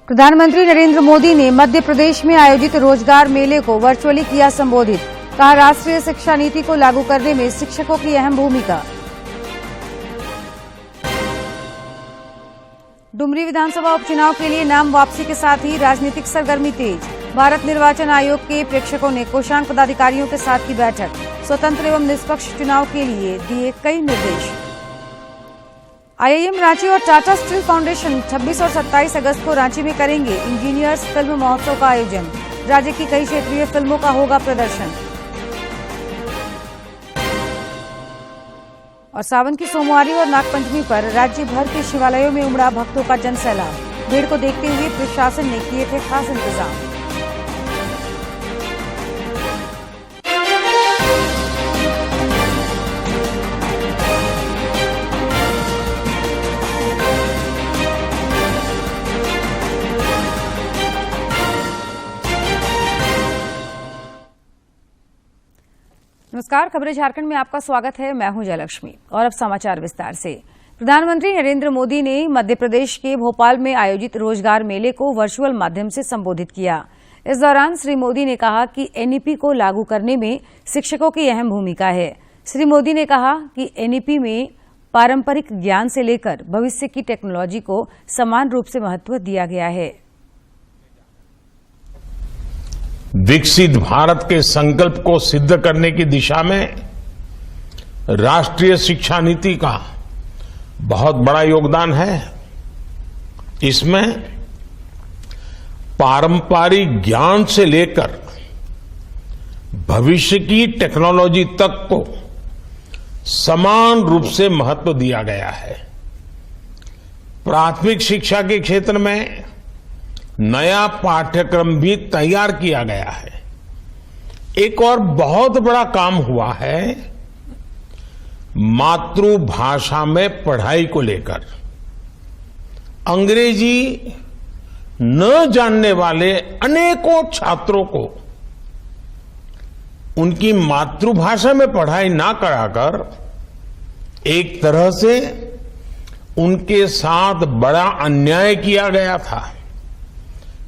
प्रधानमंत्री नरेंद्र मोदी ने मध्य प्रदेश में आयोजित रोजगार मेले को वर्चुअली किया संबोधित। कहा, राष्ट्रीय शिक्षा नीति को लागू करने में शिक्षकों की अहम भूमिका। डुमरी विधानसभा उपचुनाव के लिए नाम वापसी के साथ ही राजनीतिक सरगर्मी तेज। भारत निर्वाचन आयोग के प्रेक्षकों ने कोषांग पदाधिकारियों के साथ की बैठक। स्वतंत्र एवं निष्पक्ष चुनाव के लिए दिए कई निर्देश। आईआईएम रांची और टाटा स्टील फाउंडेशन 26 और 27 अगस्त को रांची में करेंगे इंजीनियर्स फिल्म महोत्सव का आयोजन। राज्य की कई क्षेत्रीय फिल्मों का होगा प्रदर्शन। और सावन की सोमवारी और नागपंचमी पर राज्य भर के शिवालयों में उमड़ा भक्तों का जनसैलाब। भीड़ को देखते हुए प्रशासन ने किए थे खास इंतजाम। नमस्कार, खबरें झारखंड में आपका स्वागत है। मैं हूं जयलक्ष्मी और अब समाचार विस्तार से। प्रधानमंत्री नरेंद्र मोदी ने मध्य प्रदेश के भोपाल में आयोजित रोजगार मेले को वर्चुअल माध्यम से संबोधित किया। इस दौरान श्री मोदी ने कहा कि एनईपी को लागू करने में शिक्षकों की अहम भूमिका है। श्री मोदी ने कहा कि एनईपी में पारंपरिक ज्ञान से लेकर भविष्य की टेक्नोलॉजी को समान रूप से महत्व दिया गया है। विकसित भारत के संकल्प को सिद्ध करने की दिशा में राष्ट्रीय शिक्षा नीति का बहुत बड़ा योगदान है। इसमें पारंपरिक ज्ञान से लेकर भविष्य की टेक्नोलॉजी तक को समान रूप से महत्व दिया गया है। प्राथमिक शिक्षा के क्षेत्र में नया पाठ्यक्रम भी तैयार किया गया है। एक और बहुत बड़ा काम हुआ है मातृभाषा में पढ़ाई को लेकर। अंग्रेजी न जानने वाले अनेकों छात्रों को उनकी मातृभाषा में पढ़ाई ना कराकर एक तरह से उनके साथ बड़ा अन्याय किया गया था।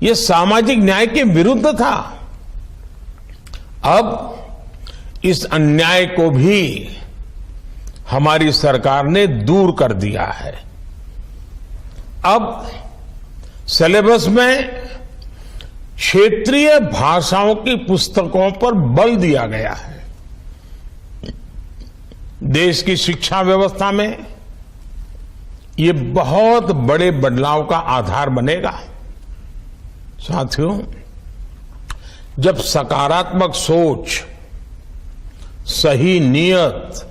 ये सामाजिक न्याय के विरुद्ध था। अब इस अन्याय को भी हमारी सरकार ने दूर कर दिया है। अब सिलेबस में क्षेत्रीय भाषाओं की पुस्तकों पर बल दिया गया है। देश की शिक्षा व्यवस्था में ये बहुत बड़े बदलाव का आधार बनेगा। साथियों, जब सकारात्मक सोच, सही नियत,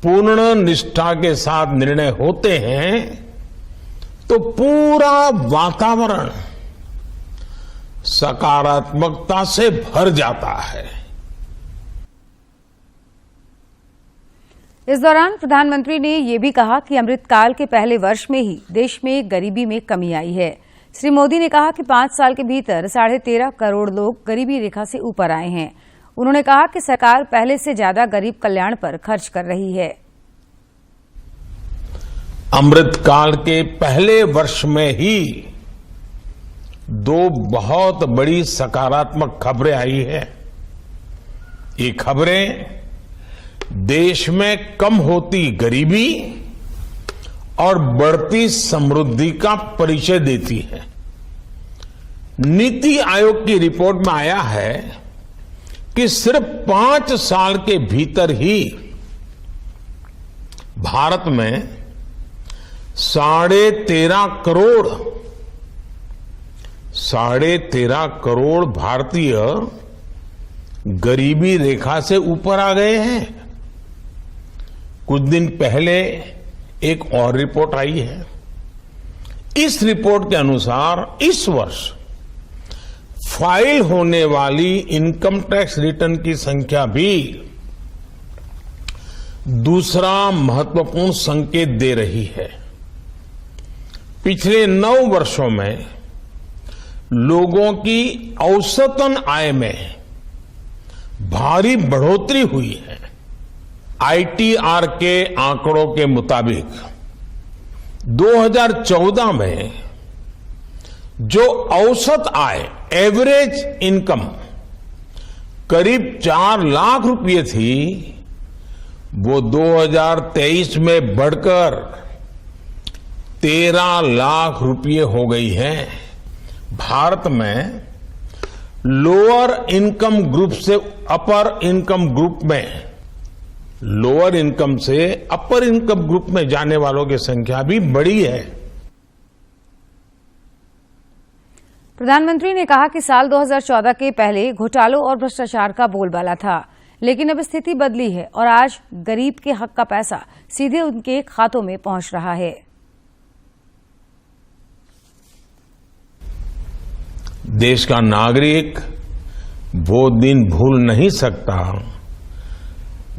पूर्ण निष्ठा के साथ निर्णय होते हैं तो पूरा वातावरण सकारात्मकता से भर जाता है। इस दौरान प्रधानमंत्री ने यह भी कहा कि अमृतकाल के पहले वर्ष में ही देश में गरीबी में कमी आई है। श्री मोदी ने कहा कि 5 साल के भीतर 13.5 करोड़ लोग गरीबी रेखा से ऊपर आए हैं। उन्होंने कहा कि सरकार पहले से ज्यादा गरीब कल्याण पर खर्च कर रही है। अमृतकाल के पहले वर्ष में ही 2 बहुत बड़ी सकारात्मक खबरें आई है। ये खबरें देश में कम होती गरीबी और बढ़ती समृद्धि का परिचय देती है। नीति आयोग की रिपोर्ट में आया है कि सिर्फ 5 साल के भीतर ही भारत में 13.5 करोड़ भारतीय गरीबी रेखा से ऊपर आ गए हैं। कुछ दिन पहले एक और रिपोर्ट आई है। इस रिपोर्ट के अनुसार इस वर्ष फाइल होने वाली इनकम टैक्स रिटर्न की संख्या भी दूसरा महत्वपूर्ण संकेत दे रही है। पिछले 9 वर्षों में लोगों की औसतन आय में भारी बढ़ोतरी हुई है। आईटीआर के आंकड़ों के मुताबिक 2014 में जो औसत आय एवरेज इनकम करीब 4 लाख रुपए थी, वो 2023 में बढ़कर 13 लाख रुपए हो गई है। भारत में लोअर इनकम ग्रुप से अपर इनकम ग्रुप में, लोअर इनकम से अपर इनकम ग्रुप में जाने वालों की संख्या भी बढ़ी है। प्रधानमंत्री ने कहा कि साल 2014 के पहले घोटालों और भ्रष्टाचार का बोलबाला था, लेकिन अब स्थिति बदली है और आज गरीब के हक का पैसा सीधे उनके खातों में पहुंच रहा है। देश का नागरिक वो दिन भूल नहीं सकता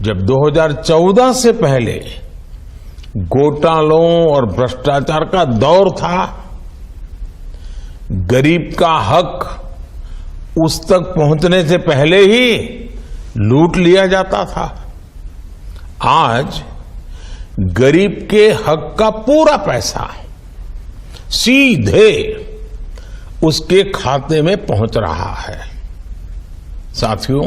जब 2014 से पहले घोटालों और भ्रष्टाचार का दौर था। गरीब का हक उस तक पहुंचने से पहले ही लूट लिया जाता था। आज गरीब के हक का पूरा पैसा सीधे उसके खाते में पहुंच रहा है। साथियों,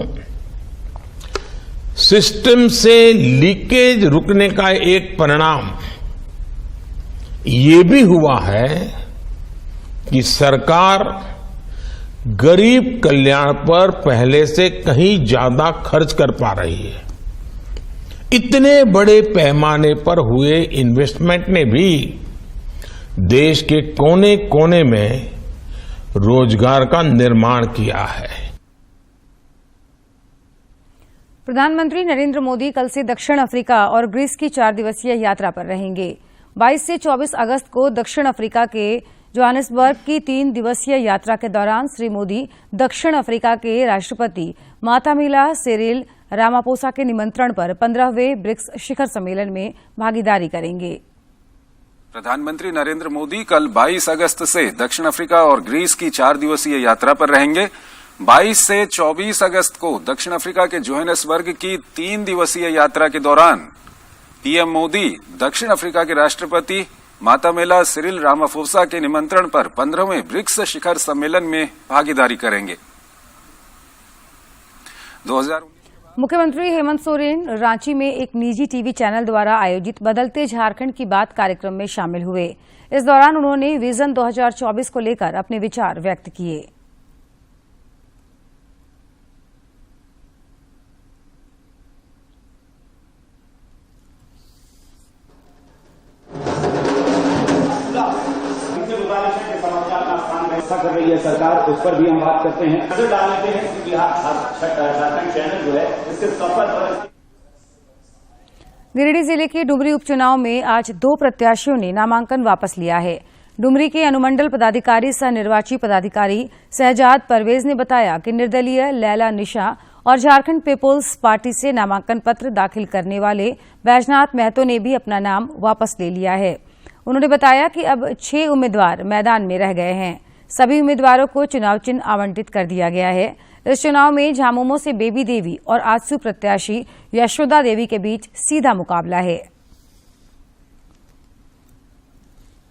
सिस्टम से लीकेज रुकने का एक परिणाम ये भी हुआ है कि सरकार गरीब कल्याण पर पहले से कहीं ज्यादा खर्च कर पा रही है। इतने बड़े पैमाने पर हुए इन्वेस्टमेंट ने भी देश के कोने कोने में रोजगार का निर्माण किया है। प्रधानमंत्री नरेंद्र मोदी कल से दक्षिण अफ्रीका और ग्रीस की 4 दिवसीय यात्रा पर रहेंगे। 22 से 24 अगस्त को दक्षिण अफ्रीका के जोहानिसबर्ग की 3 दिवसीय यात्रा के दौरान श्री मोदी दक्षिण अफ्रीका के राष्ट्रपति मातामिला सिरिल रामापोसा के निमंत्रण पर 15वें ब्रिक्स शिखर सम्मेलन में भागीदारी करेंगे। प्रधानमंत्री नरेंद्र मोदी कल 22 अगस्त से दक्षिण अफ्रीका और ग्रीस की 4 दिवसीय यात्रा पर रहेंगे। 22 से 24 अगस्त को दक्षिण अफ्रीका के जोहानिसबर्ग की 3 दिवसीय यात्रा के दौरान पीएम मोदी दक्षिण अफ्रीका के राष्ट्रपति मातामेला सिरिल रामाफोसा के निमंत्रण पर 15वें ब्रिक्स शिखर सम्मेलन में भागीदारी करेंगे। 2019 मुख्यमंत्री हेमंत सोरेन रांची में एक निजी टीवी चैनल द्वारा आयोजित बदलते झारखंड की बात कार्यक्रम में शामिल हुए। इस दौरान उन्होंने विजन 2024 को लेकर अपने विचार व्यक्त किए। कर रही है सरकार, उस पर भी हम बात करते हैं। नजर डाल लेते हैं कि झारखंड चैनल जो है इसके सफर पर। गिरिडीह जिले के डुमरी उपचुनाव में आज 2 प्रत्याशियों ने नामांकन वापस लिया है। डुमरी के अनुमंडल पदाधिकारी सह निर्वाची पदाधिकारी शहजाद परवेज ने बताया कि निर्दलीय लैला निशा और झारखंड पीपुल्स पार्टी से नामांकन पत्र दाखिल करने वाले बैजनाथ महतो ने भी अपना नाम वापस ले लिया है। उन्होंने बताया कि अब 6 उम्मीदवार मैदान में रह गए हैं। सभी उम्मीदवारों को चुनाव चिन्ह आवंटित कर दिया गया है। इस चुनाव में झामुमो से बेबी देवी और आजसू प्रत्याशी यशोदा देवी के बीच सीधा मुकाबला है।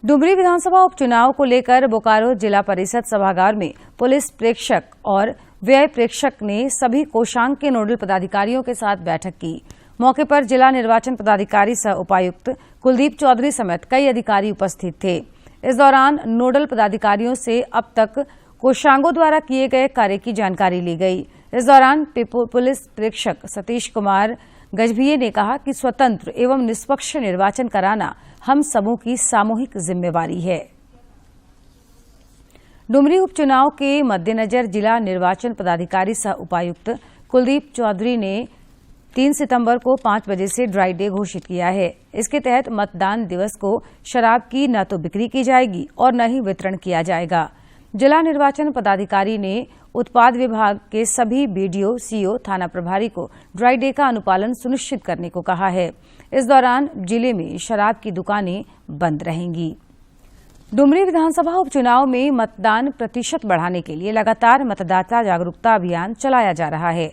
डुमरी विधानसभा उपचुनाव को लेकर बोकारो जिला परिषद सभागार में पुलिस प्रेक्षक और व्यय प्रेक्षक ने सभी कोषांग के नोडल पदाधिकारियों के साथ बैठक की। मौके पर जिला निर्वाचन पदाधिकारी सह उपायुक्त कुलदीप चौधरी समेत कई अधिकारी उपस्थित थे। इस दौरान नोडल पदाधिकारियों से अब तक कोषांगों द्वारा किए गए कार्य की जानकारी ली गई। इस दौरान पुलिस प्रेक्षक सतीश कुमार गजभिये ने कहा कि स्वतंत्र एवं निष्पक्ष निर्वाचन कराना हम सबों की सामूहिक जिम्मेवारी है। डुमरी उपचुनाव के मद्देनजर जिला निर्वाचन पदाधिकारी सह उपायुक्त कुलदीप चौधरी ने 3 सितंबर को 5 बजे से ड्राई डे घोषित किया है। इसके तहत मतदान दिवस को शराब की न तो बिक्री की जाएगी और न ही वितरण किया जाएगा। जिला निर्वाचन पदाधिकारी ने उत्पाद विभाग के सभी बीडीओ, सीओ, थाना प्रभारी को ड्राई डे का अनुपालन सुनिश्चित करने को कहा है। इस दौरान जिले में शराब की दुकानें बंद रहेंगी। डुमरी विधानसभा उपचुनाव में मतदान प्रतिशत बढ़ाने के लिए लगातार मतदाता जागरूकता अभियान चलाया जा रहा है।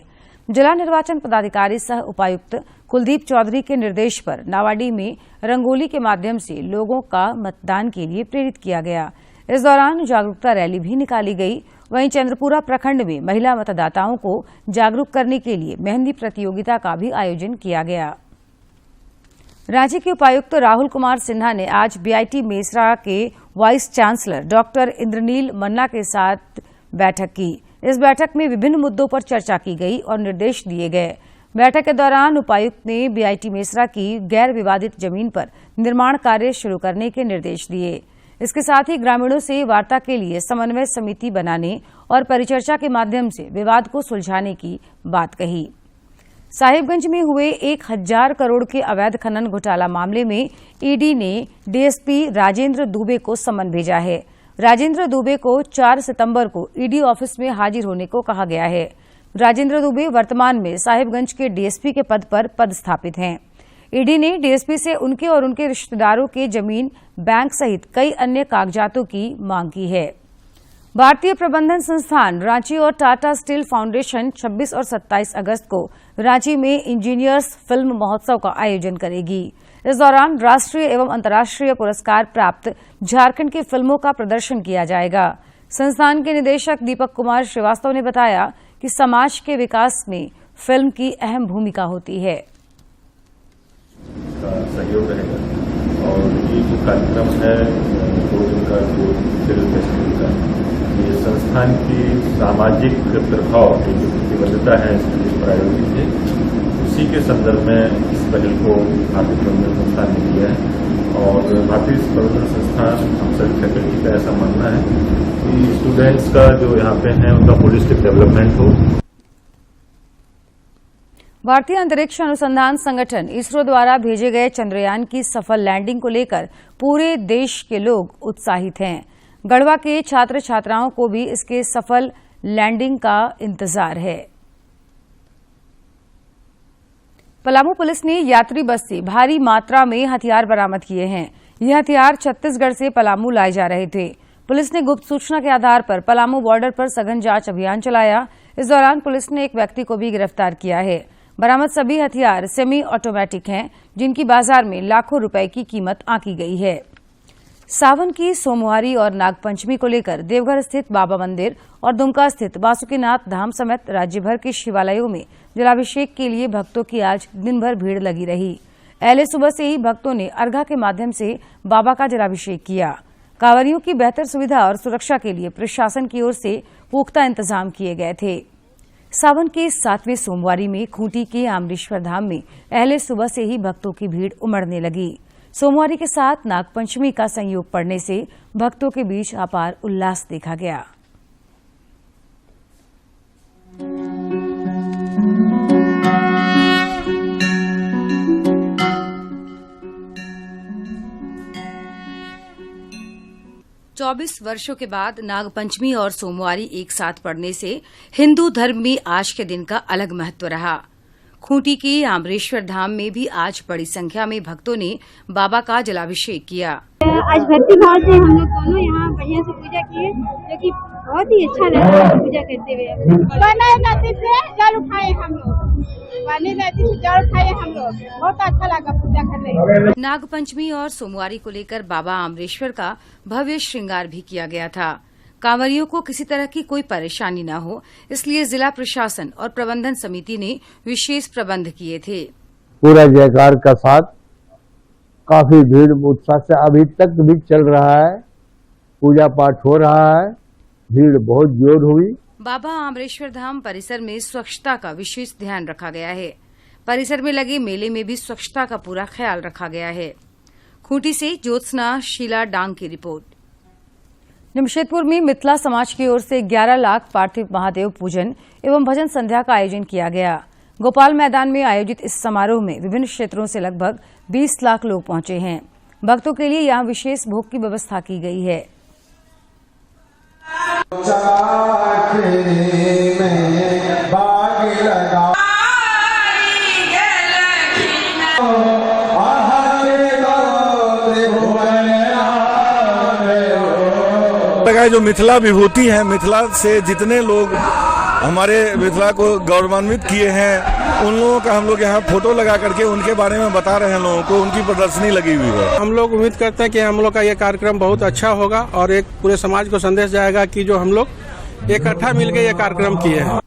जिला निर्वाचन पदाधिकारी सह उपायुक्त कुलदीप चौधरी के निर्देश पर नावाडीह में रंगोली के माध्यम से लोगों का मतदान के लिए प्रेरित किया गया। इस दौरान जागरूकता रैली भी निकाली गई। वहीं चंद्रपुरा प्रखंड में महिला मतदाताओं को जागरूक करने के लिए मेहंदी प्रतियोगिता का भी आयोजन किया गया। रांची के उपायुक्त राहुल कुमार सिन्हा ने आज बीआईटी मेसरा के वाइस चांसलर डॉक्टर इंद्रनील मन्ना के साथ बैठक की। इस बैठक में विभिन्न मुद्दों पर चर्चा की गई और निर्देश दिए गए। बैठक के दौरान उपायुक्त ने बीआईटी मेसरा की गैर विवादित जमीन पर निर्माण कार्य शुरू करने के निर्देश दिए। इसके साथ ही ग्रामीणों से वार्ता के लिए समन्वय समिति बनाने और परिचर्चा के माध्यम से विवाद को सुलझाने की बात कही। साहिबगंज में हुए 1000 करोड़ के अवैध खनन घोटाला मामले में ईडी ने डीएसपी राजेंद्र दुबे को समन भेजा है। राजेंद्र दुबे को 4 सितंबर को ईडी ऑफिस में हाजिर होने को कहा गया है। राजेंद्र दुबे वर्तमान में साहिबगंज के डीएसपी के पद पर पदस्थापित हैं। ईडी ने डीएसपी से उनके और उनके रिश्तेदारों के जमीन, बैंक सहित कई अन्य कागजातों की मांग की है। भारतीय प्रबंधन संस्थान रांची और टाटा स्टील फाउंडेशन 26 और 27 अगस्त को रांची में इंजीनियर्स फिल्म महोत्सव का आयोजन करेगी। इस दौरान राष्ट्रीय एवं अंतर्राष्ट्रीय पुरस्कार प्राप्त झारखंड की फिल्मों का प्रदर्शन किया जाएगा। संस्थान के निदेशक दीपक कुमार श्रीवास्तव ने बताया कि समाज के विकास में फिल्म की अहम भूमिका होती है। सहयोग रहेगा और ये जो कार्यक्रम है 2 दिन का जो फिल्म फेस्टिवल का, ये संस्थान की सामाजिक प्रभाव की जो प्रतिबद्धता है इसकी प्रायोरिटी है, उसी के संदर्भ में इस पहल को भारतीय प्रबंधन संस्थान ने किया है। और भारतीय प्रबंधन संस्थान हम सभी फैकल्टी का ऐसा मानना है कि स्टूडेंट्स का जो यहाँ पे है उनका होलिस्टिक डेवलपमेंट हो। भारतीय अंतरिक्ष अनुसंधान संगठन इसरो द्वारा भेजे गए चंद्रयान की सफल लैंडिंग को लेकर पूरे देश के लोग उत्साहित हैं। गढ़वा के छात्र छात्राओं को भी इसके सफल लैंडिंग का इंतजार है। पलामू पुलिस ने यात्री बस से भारी मात्रा में हथियार बरामद किए हैं। ये हथियार छत्तीसगढ़ से पलामू लाए जा रहे थे। पुलिस ने गुप्त सूचना के आधार पर पलामू बॉर्डर पर सघन जांच अभियान चलाया। इस दौरान पुलिस ने एक व्यक्ति को भी गिरफ्तार किया है। बरामद सभी हथियार सेमी ऑटोमेटिक हैं, जिनकी बाजार में लाखों रुपए की कीमत आंकी गई है। सावन की सोमवारी और नागपंचमी को लेकर देवघर स्थित बाबा मंदिर और दुमका स्थित बासुकीनाथ धाम समेत राज्य भर के शिवालयों में जलाभिषेक के लिए भक्तों की आज दिन भर भीड़ लगी रही। पहले सुबह से ही भक्तों ने अर्घा के माध्यम से बाबा का जलाभिषेक किया। कांवरियों की बेहतर सुविधा और सुरक्षा के लिए प्रशासन की ओर से पुख्ता इंतजाम किए गए थे। सावन के 7वें सोमवारी में खूंटी के आमरेश्वर धाम में पहले सुबह से ही भक्तों की भीड़ उमड़ने लगी। सोमवारी के साथ नागपंचमी का संयोग पड़ने से भक्तों के बीच अपार उल्लास देखा गया। चौबीस वर्षों के बाद नागपंचमी और सोमवारी एक साथ पड़ने से हिंदू धर्म में आज के दिन का अलग महत्व रहा। खूंटी के आमरेश्वर धाम में भी आज बड़ी संख्या में भक्तों ने बाबा का जलाभिषेक किया। आज भक्ति भाव से हम लोग दोनों यहाँ बढ़िया से पूजा किए, जो कि बहुत ही अच्छा लगा पूजा करते हुए। बनाए जाती से जल उठाए हम लोग, बहुत अच्छा लगा पूजा करने। नागपंचमी और सोमवारी को लेकर बाबा आमरेश्वर का भव्य श्रृंगार भी किया गया था। कांवरियों को किसी तरह की कोई परेशानी न हो, इसलिए जिला प्रशासन और प्रबंधन समिति ने विशेष प्रबंध किए थे। पूरा जयकार का साथ काफी भीड़ उत्साह से अभी तक भी चल रहा है, पूजा पाठ हो रहा है, भीड़ बहुत जोर हुई। बाबा आमरेश्वर धाम परिसर में स्वच्छता का विशेष ध्यान रखा गया है। परिसर में लगे मेले में भी स्वच्छता का पूरा ख्याल रखा गया है। खूंटी से ज्योत्सना शीला डांग की रिपोर्ट। जमशेदपुर में मिथिला समाज की ओर से 11 लाख पार्थिव महादेव पूजन एवं भजन संध्या का आयोजन किया गया। गोपाल मैदान में आयोजित इस समारोह में विभिन्न क्षेत्रों से लगभग 20 लाख लोग पहुंचे हैं। भक्तों के लिए यहां विशेष भोग की व्यवस्था की गई है। जो मिथिला विभूति है, मिथिला से जितने लोग हमारे मिथिला को गौरवान्वित किए हैं, उन लोगों का हम लोग यहाँ फोटो लगा करके उनके बारे में बता रहे हैं लोगों को, उनकी प्रदर्शनी लगी हुई है। हम लोग उम्मीद करते हैं कि हम लोग का ये कार्यक्रम बहुत अच्छा होगा और एक पूरे समाज को संदेश जाएगा कि जो हम लोग इकट्ठा मिलकर ये कार्यक्रम किए हैं।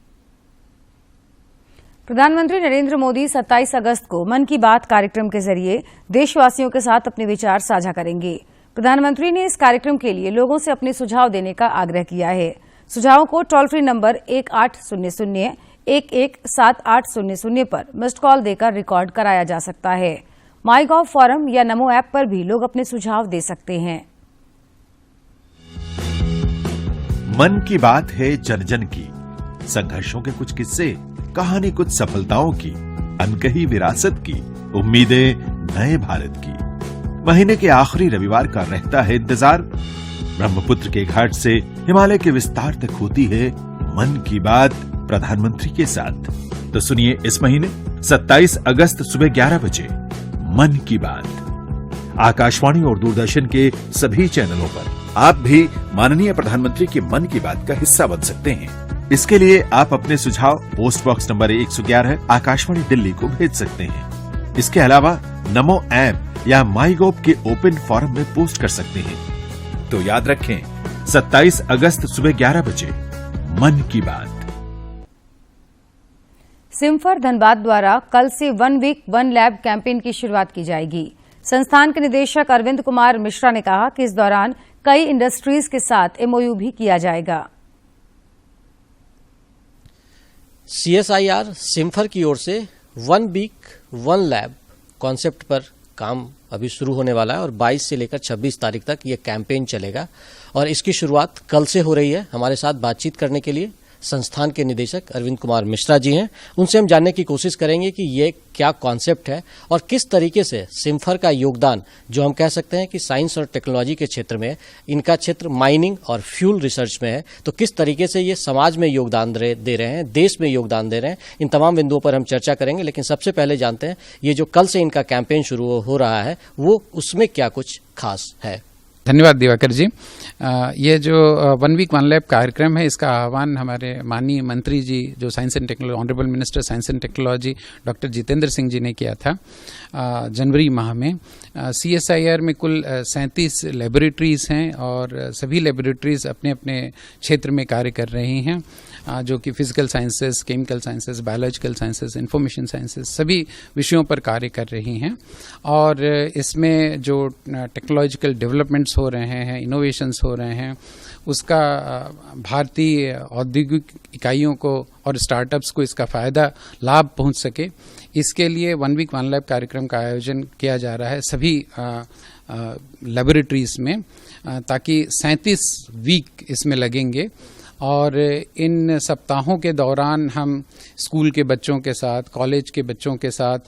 प्रधानमंत्री नरेंद्र मोदी 27 अगस्त को मन की बात कार्यक्रम के जरिए देशवासियों के साथ अपने विचार साझा करेंगे। प्रधानमंत्री ने इस कार्यक्रम के लिए लोगों से अपने सुझाव देने का आग्रह किया है। सुझावों को टोल फ्री नंबर 1800-117800 पर मिस्ड कॉल देकर रिकॉर्ड कराया जा सकता है। माईगॉव फोरम या नमो ऐप पर भी लोग अपने सुझाव दे सकते हैं। मन की बात है जन जन की, संघर्षों के कुछ किस्से, कहानी कुछ सफलताओं की, अनकही विरासत की, उम्मीदें नए भारत की। महीने के आखिरी रविवार का रहता है इंतजार। ब्रह्मपुत्र के घाट से हिमालय के विस्तार तक होती है मन की बात प्रधानमंत्री के साथ। तो सुनिए इस महीने 27 अगस्त सुबह 11 बजे मन की बात। आकाशवाणी और दूरदर्शन के सभी चैनलों पर आप भी माननीय प्रधानमंत्री के मन की बात का हिस्सा बन सकते हैं। इसके लिए आप अपने सुझाव post box number 111 Akashvani Delhi को भेज सकते हैं। इसके अलावा नमो ऐप या माईगोव के ओपन फोरम में पोस्ट कर सकते हैं। तो याद रखें 27 अगस्त सुबह 11 बजे मन की बात। सिम्फर धनबाद द्वारा कल से 1 वीक 1 लैब कैंपेन की शुरुआत की जाएगी। संस्थान के निदेशक अरविंद कुमार मिश्रा ने कहा कि इस दौरान कई इंडस्ट्रीज के साथ एमओयू भी किया जाएगा। CSIR सिम्फर की ओर से 1 वीक 1 लैब कॉन्सेप्ट पर काम अभी शुरू होने वाला है और 22 से लेकर 26 तारीख तक ये कैंपेन चलेगा और इसकी शुरुआत कल से हो रही है। हमारे साथ बातचीत करने के लिए संस्थान के निदेशक अरविंद कुमार मिश्रा जी हैं। उनसे हम जानने की कोशिश करेंगे कि ये क्या कॉन्सेप्ट है और किस तरीके से सिम्फर का योगदान, जो हम कह सकते हैं कि साइंस और टेक्नोलॉजी के क्षेत्र में, इनका क्षेत्र माइनिंग और फ्यूल रिसर्च में है, तो किस तरीके से ये समाज में योगदान दे रहे हैं, देश में योगदान दे रहे हैं, इन तमाम बिंदुओं पर हम चर्चा करेंगे। लेकिन सबसे पहले जानते हैं ये जो कल से इनका कैंपेन शुरू हो रहा है वो उसमें क्या कुछ खास है। धन्यवाद दिवाकर जी। ये जो 1 वीक 1 लैब कार्यक्रम है, इसका आह्वान हमारे माननीय मंत्री जी जो science and technology, honourable minister science and technology doctor Jitendra Singh ji ने किया था जनवरी माह में। CSIR में कुल 37 लेबोरेटरीज हैं और सभी लेबोरेटरीज अपने अपने क्षेत्र में कार्य कर रही हैं, जो कि physical sciences, chemical sciences, biological sciences, information sciences, सभी विषयों पर कार्य कर रही हैं। और इसमें जो टेक्नोलॉजिकल डेवलपमेंट्स हो रहे हैं, इनोवेशंस हो रहे हैं, उसका भारतीय औद्योगिक इकाइयों को और स्टार्टअप्स को इसका फ़ायदा, लाभ पहुंच सके, इसके लिए 1 वीक 1 लैब कार्यक्रम का आयोजन किया जा रहा है सभी लेबोरेटरीज में, ताकि 37 वीक इसमें लगेंगे। और इन सप्ताहों के दौरान हम स्कूल के बच्चों के साथ, कॉलेज के बच्चों के साथ,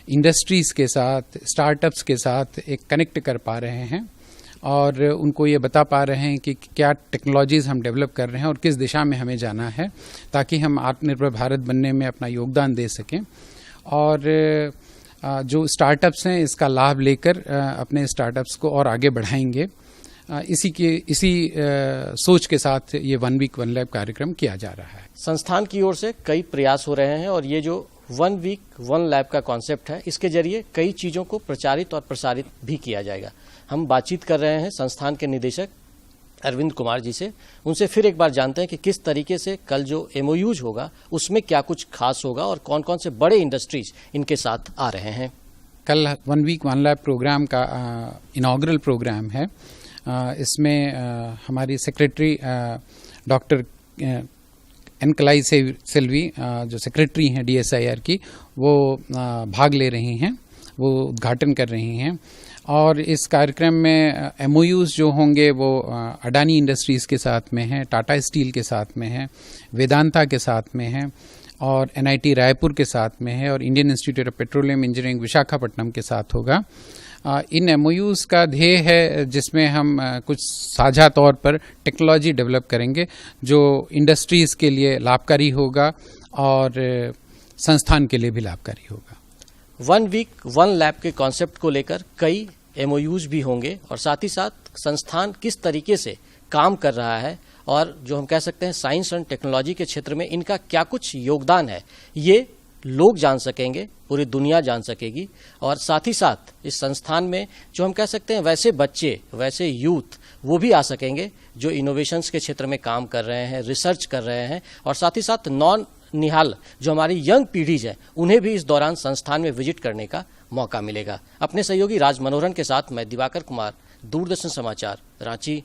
इंडस्ट्रीज़ के साथ, स्टार्टअप्स के साथ एक कनेक्ट कर पा रहे हैं और उनको ये बता पा रहे हैं कि क्या टेक्नोलॉजीज़ हम डेवलप कर रहे हैं और किस दिशा में हमें जाना है, ताकि हम आत्मनिर्भर भारत बनने में अपना योगदान दे सकें। और जो स्टार्टअप्स हैं इसका लाभ लेकर अपने स्टार्टअप्स को और आगे बढ़ाएंगे। इसी सोच के साथ ये 1 वीक 1 लैब कार्यक्रम किया जा रहा है। संस्थान की ओर से कई प्रयास हो रहे हैं और ये जो 1 वीक 1 लैब का कॉन्सेप्ट है, इसके जरिए कई चीज़ों को प्रचारित और प्रसारित भी किया जाएगा। हम बातचीत कर रहे हैं संस्थान के निदेशक अरविंद कुमार जी से। उनसे फिर एक बार जानते हैं कि किस तरीके से कल जो MOUs होगा उसमें क्या कुछ खास होगा और कौन कौन से बड़े इंडस्ट्रीज इनके साथ आ रहे हैं। कल 1 वीक 1 लैब प्रोग्राम का इनॉग्रल प्रोग्राम है। इसमें हमारी सेक्रेटरी डॉक्टर एन कलाई सेल्वी, जो सेक्रेटरी हैं DSIR की, वो भाग ले रही हैं, वो उद्घाटन कर रही हैं। और इस कार्यक्रम में MOUs जो होंगे वो अडानी इंडस्ट्रीज़ के साथ में हैं, टाटा स्टील के साथ में हैं, वेदांता के साथ में हैं और NIT रायपुर के साथ में है और Indian institute of petroleum engineering Visakhapatnam के साथ होगा। इन MOUs का ध्येय है जिसमें हम कुछ साझा तौर पर टेक्नोलॉजी डेवलप करेंगे जो इंडस्ट्रीज़ के लिए लाभकारी होगा और संस्थान के लिए भी लाभकारी होगा। 1 वीक 1 लैब के कॉन्सेप्ट को लेकर कई MOUs भी होंगे और साथ ही साथ संस्थान किस तरीके से काम कर रहा है और जो हम कह सकते हैं साइंस एंड टेक्नोलॉजी के क्षेत्र में इनका क्या कुछ योगदान है, ये लोग जान सकेंगे, पूरी दुनिया जान सकेगी। और साथ ही साथ इस संस्थान में जो हम कह सकते हैं वैसे बच्चे, वैसे यूथ वो भी आ सकेंगे जो इनोवेशंस के क्षेत्र में काम कर रहे हैं, रिसर्च कर रहे हैं, और साथ ही साथ नॉन निहाल जो हमारी यंग पीढ़ीज है उन्हें भी इस दौरान संस्थान में विजिट करने का मौका मिलेगा। अपने सहयोगी राज मनोहरन के साथ मैं दिवाकर कुमार, दूरदर्शन समाचार, रांची।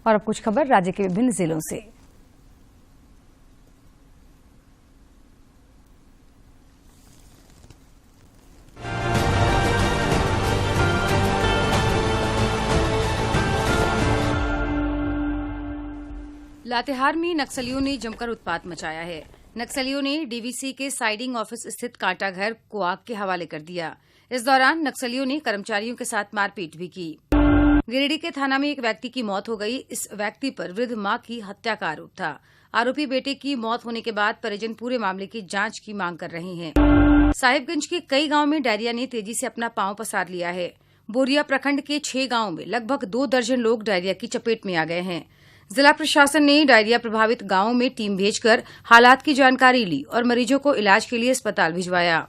और अब कुछ खबर राज्य के विभिन्न जिलों से। लातेहार में नक्सलियों ने जमकर उत्पात मचाया है। नक्सलियों ने डीवीसी के साइडिंग ऑफिस स्थित कांटा घर को आग के हवाले कर दिया। इस दौरान नक्सलियों ने कर्मचारियों के साथ मारपीट भी की। गिरिडीह के थाना में एक व्यक्ति की मौत हो गई। इस व्यक्ति पर वृद्ध मां की हत्या का आरोप था। आरोपी बेटे की मौत होने के बाद परिजन पूरे मामले की जांच की मांग कर रहे हैं। साहिबगंज के कई गांव में डायरिया ने तेजी से अपना पांव पसार लिया है। बोरिया प्रखंड के 6 गांवों में लगभग 2 दर्जन लोग डायरिया की चपेट में आ गए हैं। जिला प्रशासन ने डायरिया प्रभावित गांवों में टीम भेजकर हालात की जानकारी ली और मरीजों को इलाज के लिए अस्पताल भिजवाया।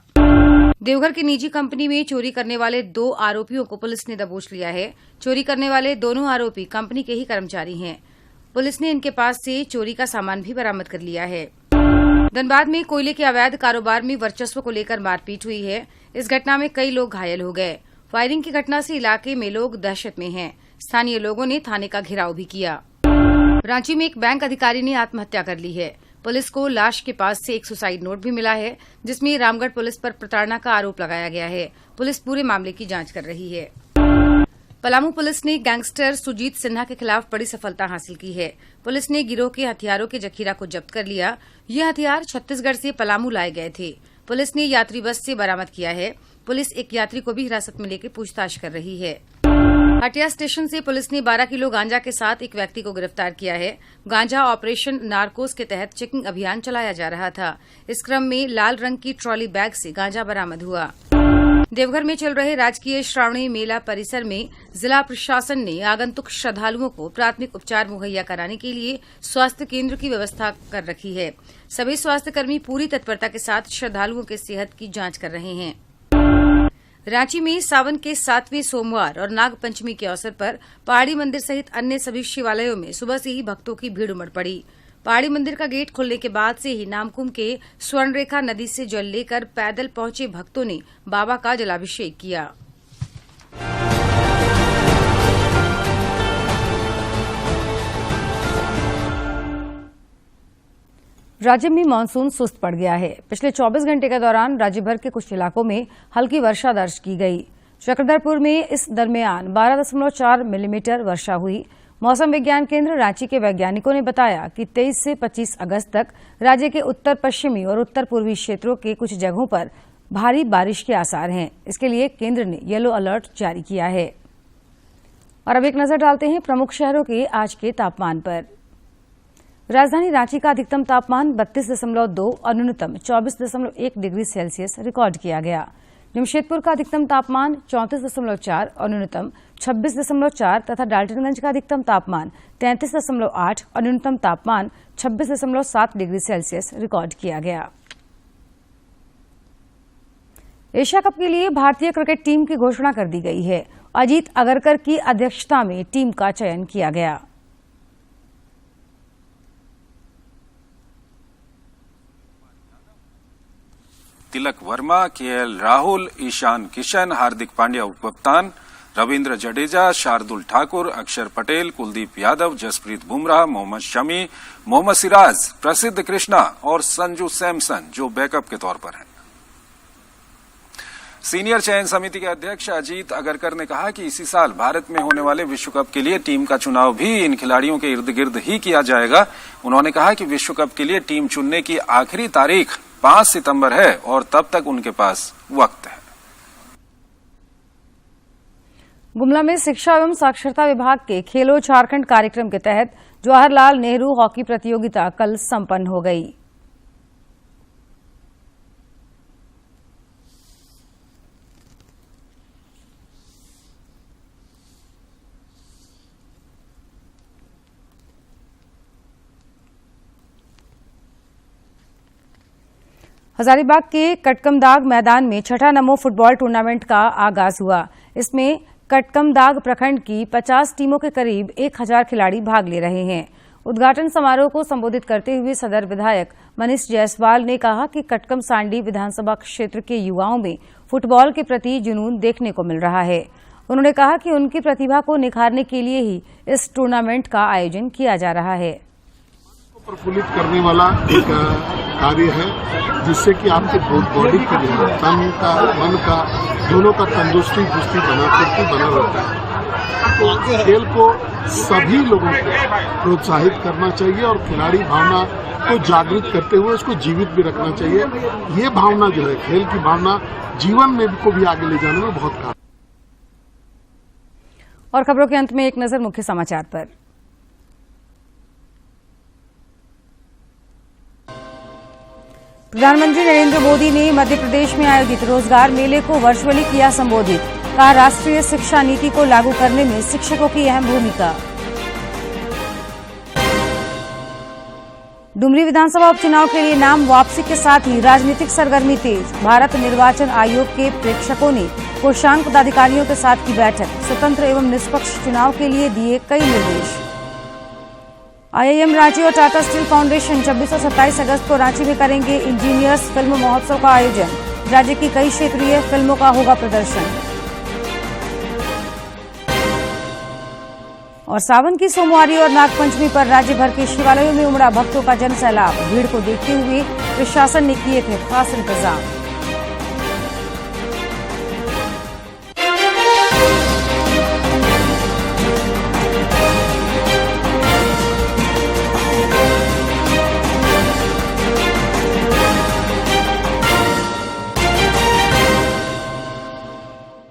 देवघर की निजी कंपनी में चोरी करने वाले 2 आरोपियों को पुलिस ने दबोच लिया है। चोरी करने वाले दोनों आरोपी कंपनी के ही कर्मचारी हैं। पुलिस ने इनके पास से चोरी का सामान भी बरामद कर लिया है। धनबाद में कोयले के अवैध कारोबार में वर्चस्व को लेकर मारपीट हुई है। इस घटना में कई लोग घायल हो गए। फायरिंग की घटना से इलाके में लोग दहशत में हैं। स्थानीय लोगों ने थाने का घेराव भी किया। रांची में एक बैंक अधिकारी ने आत्महत्या कर ली है। पुलिस को लाश के पास से एक सुसाइड नोट भी मिला है, जिसमें रामगढ़ पुलिस पर प्रताड़ना का आरोप लगाया गया है। पुलिस पूरे मामले की जांच कर रही है। पलामू पुलिस ने गैंगस्टर सुजीत सिन्हा के खिलाफ बड़ी सफलता हासिल की है। पुलिस ने गिरोह के हथियारों के जखीरा को जब्त कर लिया। ये हथियार छत्तीसगढ़ से पलामू लाए गए थे। पुलिस ने यात्री बस से बरामद किया है। पुलिस एक यात्री को भी हिरासत में लेकर पूछताछ कर रही है। हटिया स्टेशन से पुलिस ने 12 किलो गांजा के साथ एक व्यक्ति को गिरफ्तार किया है। गांजा ऑपरेशन नार्कोस के तहत चेकिंग अभियान चलाया जा रहा था। इस क्रम में लाल रंग की ट्रॉली बैग से गांजा बरामद हुआ। देवघर में चल रहे राजकीय श्रावणी मेला परिसर में जिला प्रशासन ने आगंतुक श्रद्धालुओं को प्राथमिक उपचार मुहैया कराने के लिए स्वास्थ्य केंद्र की व्यवस्था कर रखी है। सभी स्वास्थ्यकर्मी पूरी तत्परता के साथ श्रद्धालुओं के सेहत की जांच कर रहे हैं। रांची में सावन के 7वें सोमवार और नाग पंचमी के अवसर पर पहाड़ी मंदिर सहित अन्य सभी शिवालयों में सुबह से ही भक्तों की भीड़ उमड़ पड़ी। पहाड़ी मंदिर का गेट खुलने के बाद से ही नामकुम के स्वर्णरेखा नदी से जल लेकर पैदल पहुंचे भक्तों ने बाबा का जलाभिषेक किया। राज्य में मानसून सुस्त पड़ गया है। पिछले 24 घंटे के दौरान राज्य भर के कुछ इलाकों में हल्की वर्षा दर्ज की गई। चक्रधरपुर में इस दरमियान 12.4 मिलीमीटर वर्षा हुई। मौसम विज्ञान केंद्र रांची के वैज्ञानिकों ने बताया कि 23 से 25 अगस्त तक राज्य के उत्तर पश्चिमी और उत्तर पूर्वी क्षेत्रों के कुछ जगहों पर भारी बारिश के आसार हैं। इसके लिए केंद्र ने येलो अलर्ट जारी किया है। और अब एक नजर डालते हैं प्रमुख शहरों के आज के तापमान पर। राजधानी रांची का अधिकतम तापमान 32.2 और न्यूनतम 24.1 डिग्री सेल्सियस रिकॉर्ड किया गया। जमशेदपुर का अधिकतम तापमान 34.4 और न्यूनतम 26.4 तथा डाल्टनगंज का अधिकतम तापमान 33.8 और न्यूनतम तापमान 26.7 डिग्री सेल्सियस रिकॉर्ड किया गया। एशिया कप के लिए भारतीय क्रिकेट टीम की घोषणा कर दी गई है। अजीत अगरकर की अध्यक्षता में टीम का चयन किया गया। तिलक वर्मा, केएल राहुल, ईशान किशन, हार्दिक पांड्या उपकप्तान, रविंद्र जडेजा, शार्दुल ठाकुर, अक्षर पटेल, कुलदीप यादव, जसप्रीत बुमराह, मोहम्मद शमी, मोहम्मद सिराज, प्रसिद्ध कृष्णा और संजू सैमसन जो बैकअप के तौर पर हैं। सीनियर चयन समिति के अध्यक्ष अजीत अगरकर ने कहा कि इसी साल भारत में होने वाले विश्व कप के लिए टीम का चुनाव भी इन खिलाड़ियों के इर्द गिर्द ही किया जाएगा। उन्होंने कहा कि विश्व कप के लिए टीम चुनने की आखिरी तारीख 5 सितंबर है और तब तक उनके पास वक्त है। गुमला में शिक्षा एवं साक्षरता विभाग के खेलो झारखंड कार्यक्रम के तहत जवाहरलाल नेहरू हॉकी प्रतियोगिता कल संपन्न हो गई। हजारीबाग के कटकमदाग मैदान में छठा नमो फुटबॉल टूर्नामेंट का आगाज हुआ। इसमें कटकमदाग प्रखंड की 50 टीमों के करीब 1000 खिलाड़ी भाग ले रहे हैं। उद्घाटन समारोह को संबोधित करते हुए सदर विधायक मनीष जायसवाल ने कहा कि कटकम सांडी विधानसभा क्षेत्र के युवाओं में फुटबॉल के प्रति जुनून देखने को मिल रहा है। उन्होंने कहा कि उनकी प्रतिभा को निखारने के लिए ही इस टूर्नामेंट का आयोजन किया जा रहा है। प्रफुल्लित करने वाला एक कार्य है, जिससे कि आपके बॉडी के लिए तन का मन का दोनों का तंदुरुस्ती बना रहता है। तो खेल को सभी लोगों को प्रोत्साहित करना चाहिए और खिलाड़ी भावना को जागृत करते हुए उसको जीवित भी रखना चाहिए। ये भावना जो है, खेल की भावना जीवन में को भी आगे ले जाने में बहुत काम। और खबरों के अंत में एक नजर मुख्य समाचार पर। प्रधानमंत्री नरेंद्र मोदी ने मध्य प्रदेश में आयोजित रोजगार मेले को वर्चुअली किया संबोधित। कहा, राष्ट्रीय शिक्षा नीति को लागू करने में शिक्षकों की अहम भूमिका। डुमरी विधानसभा उपचुनाव के लिए नाम वापसी के साथ ही राजनीतिक सरगर्मी तेज। भारत निर्वाचन आयोग के प्रेक्षकों ने कोषांग पदाधिकारियों के साथ की बैठक। स्वतंत्र एवं निष्पक्ष चुनाव के लिए दिए कई निर्देश। IIM रांची और टाटा स्टील फाउंडेशन 26 और 27 अगस्त को रांची में करेंगे इंजीनियर्स फिल्म महोत्सव का आयोजन। राज्य की कई क्षेत्रीय फिल्मों का होगा प्रदर्शन। और सावन की सोमवारी और नागपंचमी पर राज्य भर के शिवालयों में उमड़ा भक्तों का जनसैलाब। भीड़ को देखते हुए प्रशासन ने किए थे खास इंतजाम।